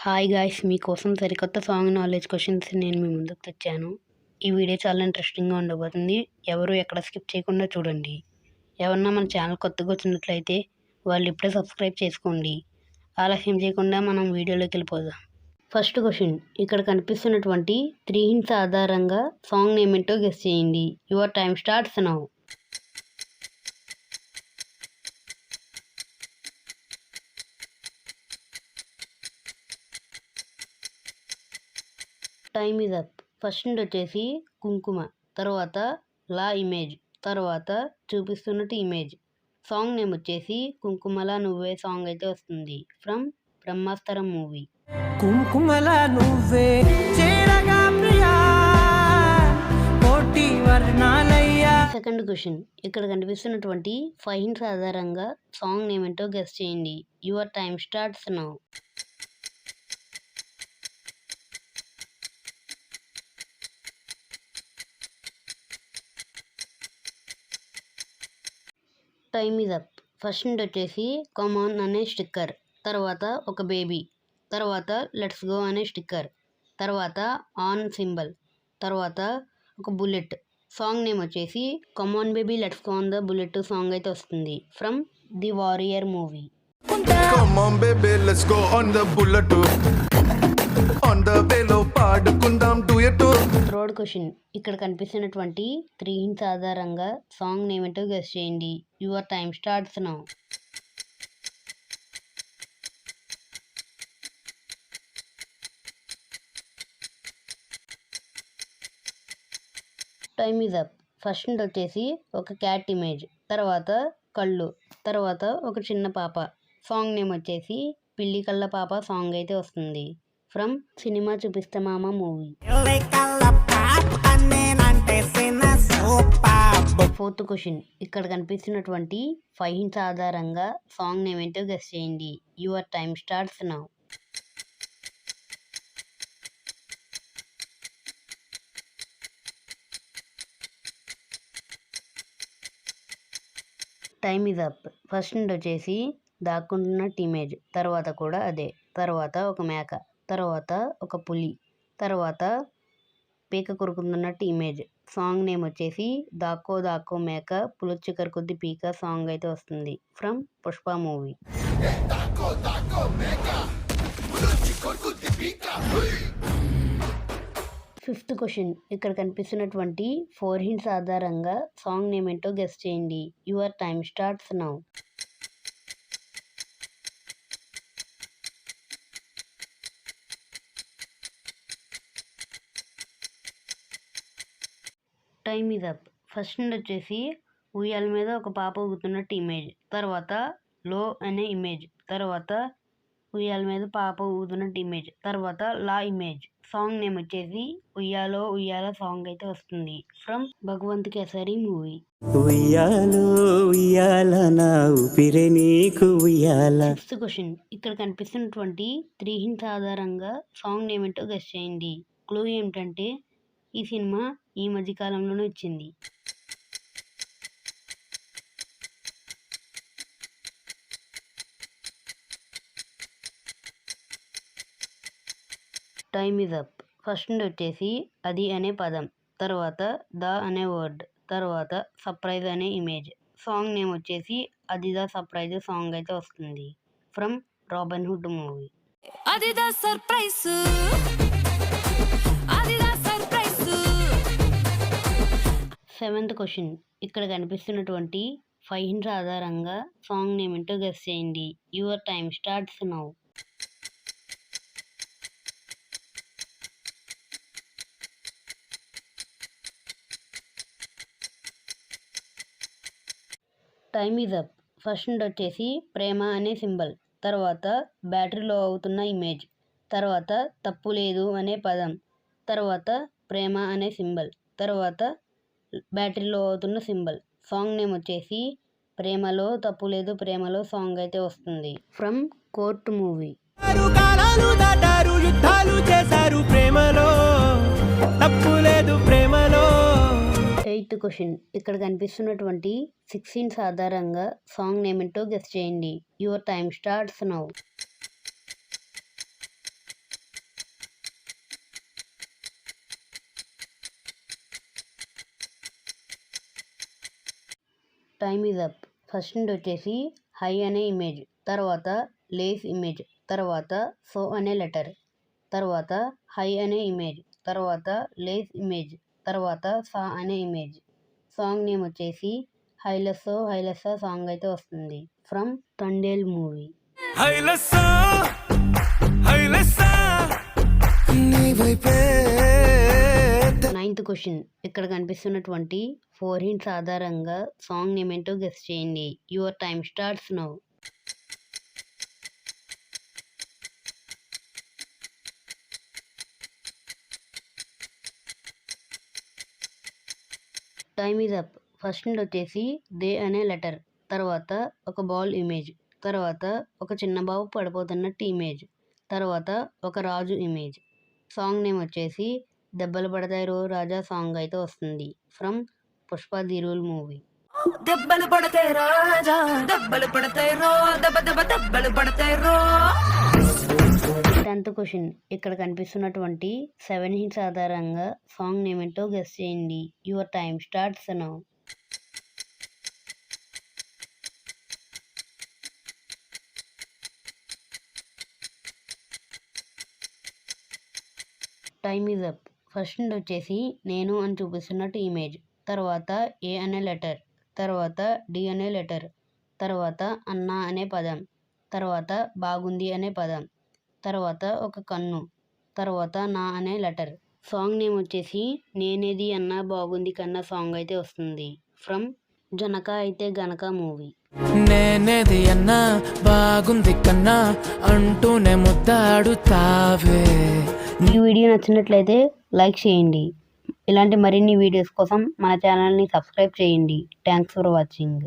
Hi guys, మీకోసం సరికొత్త song knowledge questions నేను మీ ముందుకు తెచ్చాను. ఈ వీడియో చాలా ఇంట్రెస్టింగ్గా ఉండబోతుంది. ఎవరు ఎక్కడ స్కిప్ చేయకుండా చూడండి. ఎవరన్నా మన ఛానల్ కొత్తగా వచ్చినట్లయితే వాళ్ళు ఇప్పుడే సబ్స్క్రైబ్ చేసుకోండి. ఆలస్యం చేయకుండా మనం వీడియోలోకి వెళ్ళిపోదాం. ఫస్ట్ క్వశ్చన్, ఇక్కడ కనిపిస్తున్నటువంటి 3 hints ఆధారంగా సాంగ్ నేమ్ ఏంటో గెస్ చేయండి. Your time starts now. Time is up. First నుండి వచ్చేసి కుంకుమ, తర్వాత లా ఇమేజ్, తర్వాత చూపిస్తున్నట్టు ఇమేజ్. సాంగ్ నేమ్ వచ్చేసి కుంకుమలా నువ్వే సాంగ్ అయితే వస్తుంది ఫ్రమ్ బ్రహ్మాస్త్రం మూవీ. కుంకుమలా నువ్వే చేరగా ప్రియా కోటి వర్ణాలయ్యా. సెకండ్ క్వశ్చన్, ఇక్కడ కనిపిస్తున్నటువంటి 5 hints ఆధారంగా సాంగ్ నేమ్ ఏంటో గెస్ చేయండి. Your time starts now. Time is up. First నుండి వచ్చేసి కమాన్ అనే స్టిక్కర్, తర్వాత ఒక బేబీ, తర్వాత లెట్స్ గో అనే స్టిక్కర్, తర్వాత ఆన్ సింబల్, తర్వాత ఒక బుల్లెట్. సాంగ్ నేమ్ వచ్చేసి come on baby let's go on the bullet song అయితే వస్తుంది from the warrior movie. Come on baby, let's go on the bullet. On the velo పాడుకుందాం duet. Third question, ఇక్కడ కనిపిస్తున్నటువంటి 3 hints ఆధారంగా song name ఏంటో guess చేయండి. Your time starts now. Time is up. First నుండి వచ్చేసి ఒక క్యాట్ ఇమేజ్, తర్వాత కళ్ళు, తర్వాత ఒక చిన్న పాప. సాంగ్ నేమ్ వచ్చేసి పిల్లి కళ్ళ పాప సాంగ్ అయితే వస్తుంది ఫ్రమ్ సినిమా చూపిస్తా మామ మూవీ. ఫోర్త్ క్వశ్చన్, ఇక్కడ కనిపిస్తున్నటువంటి 5 hints ఆధారంగా సాంగ్ నేమ్ ఏంటో గెస్ చేయండి. Your time starts now. Time is up. First నుండి వచ్చేసి దాక్కుంటున్నట్టు ఇమేజ్, తర్వాత కూడా అదే, తర్వాత ఒక మేక, తర్వాత ఒక పులి, తర్వాత పీక కొరుకుతున్నట్టు ఇమేజ్. సాంగ్ నేమ్ వచ్చేసి దాక్కో దాక్కో మేక పులొచ్చికర కొద్ది పీక సాంగ్ అయితే వస్తుంది from Pushpa movie. Fifth question, ఇక్కడ కనిపిస్తున్నటువంటి 4 hints ఆధారంగా సాంగ్ నేమ్ ఏంటో గెస్ చేయండి. Your time starts now. Time is up. First నుండి వచ్చేసి ఉయ్యాల మీద ఒక పాప ఊగుతున్నట్టు ఇమేజ్, తర్వాత లో అనే ఇమేజ్, తర్వాత ఉయ్యాల మీద పాప ఊగుతున్నట్టు ఇమేజ్, తర్వాత లా ఇమేజ్. సాంగ్ నేమ్ వచ్చేసి ఉయ్యాలో ఉయ్యాల సాంగ్ అయితే వస్తుంది from Bhagavanth Kesari movie. Sixth question, ఇక్కడ కనిపిస్తున్నటువంటి 3 hints ఆధారంగా సాంగ్ నేమ్ ఏంటో గెస్ చేయండి. క్లూ ఏమిటంటే ఈ సినిమా ఈ మధ్య కాలంలోనే వచ్చింది. Time is up. ఫస్ట్ నుండి వచ్చేసి అది అనే పదం, తర్వాత ద అనే వర్డ్, తర్వాత సర్ప్రైజ్ అనే ఇమేజ్. సాంగ్ నేమ్ వచ్చేసి అది ద సర్ప్రైజ్ సాంగ్ అయితే వస్తుంది from robin hood movie. Seventh question, ఇక్కడ కనిపిస్తున్నటువంటి 5 hints ఆధారంగా సాంగ్ నేమ్ ఏంటో గెస్ చేయండి. Your time starts now. Time is up. First నుండి వచ్చేసి ప్రేమ అనే సింబల్, తర్వాత బ్యాటరీలో అవుతున్న ఇమేజ్, తర్వాత తప్పు లేదు అనే పదం, తర్వాత ప్రేమ అనే సింబల్, తర్వాత బ్యాటరీలో అవుతున్న సింబల్. సాంగ్ నేమ్ వచ్చేసి ప్రేమలో తప్పు లేదు ప్రేమలో సాంగ్ అయితే వస్తుంది from court movie. 8th question. ఇక్కడ కనిపిస్తున్నటువంటి 6 సీన్స్ ఆధారంగా సాంగ్ నేమ్ ఏంటో గెస్ చేయండి. Your time starts now. Time is up. First నుండి వచ్చేసి హై అనే ఇమేజ్, తర్వాత లేస్ ఇమేజ్, తర్వాత సో అనే లెటర్, తర్వాత హై అనే ఇమేజ్, తర్వాత లేస్ ఇమేజ్, తర్వాత సా అనే ఇమేజ్. సాంగ్ నేమ్ వచ్చేసి హైలెస్సో హైలెస్సా సాంగ్ అయితే వస్తుంది ఫ్రమ్ తండేల్ మూవీ. హైలెస్సా హైలెస్సా నీ వైపే. 9th question. ఇక్కడ కనిపిస్తున్నటువంటి 4 hints ఆధారంగా సాంగ్ నేమ్ ఏంటో గెస్ చేయండి. Your time starts now. Time is up. First నుండి వచ్చేసి దే అనే లెటర్, తర్వాత ఒక బాల్ ఇమేజ్, తర్వాత ఒక చిన్న బాబు పడిపోతున్నట్టు ఇమేజ్, తర్వాత ఒక రాజు ఇమేజ్. సాంగ్ నేమ్ వచ్చేసి దెబ్బలు పడతాయి రో రాజా సాంగ్ అయితే వస్తుంది from Pushpa the rule movie. దెబ్బలు పడతాయి రాజా, దెబ్బలు పడతాయి రో, దెబ్బ దెబ్బ దెబ్బలు పడతాయి రో. 10th question. ఇక్కడ కనిపిస్తున్నటువంటి 7 hints ఆధారంగా సాంగ్ నేమ్ ఏంటో గెస్ చేయండి. Your time starts now. Time is up. First నుండి వచ్చేసి నేను అని చూపిస్తున్నట్టు ఇమేజ్, తర్వాత ఏ అనే లెటర్, తర్వాత డి అనే లెటర్, తర్వాత అన్నా అనే పదం, తర్వాత బాగుంది అనే పదం, తర్వాత ఒక కన్ను, తర్వాత నా అనే లెటర్. సాంగ్ నేమ్ వచ్చేసి నేనేది అన్నా బాగుంది కన్నా సాంగ్ అయితే వస్తుంది ఫ్రమ్ జనక అయితే గనక మూవీ. నేనేది అన్నా బాగుంది కన్నా అంటూనే ముద్దాడుతావే. ఈ వీడియో నచ్చినట్లయితే లైక్ చేయండి. ఇలాంటి మరిన్ని వీడియోస్ కోసం మన ఛానల్ని సబ్స్క్రైబ్ చేయండి. Thanks for watching.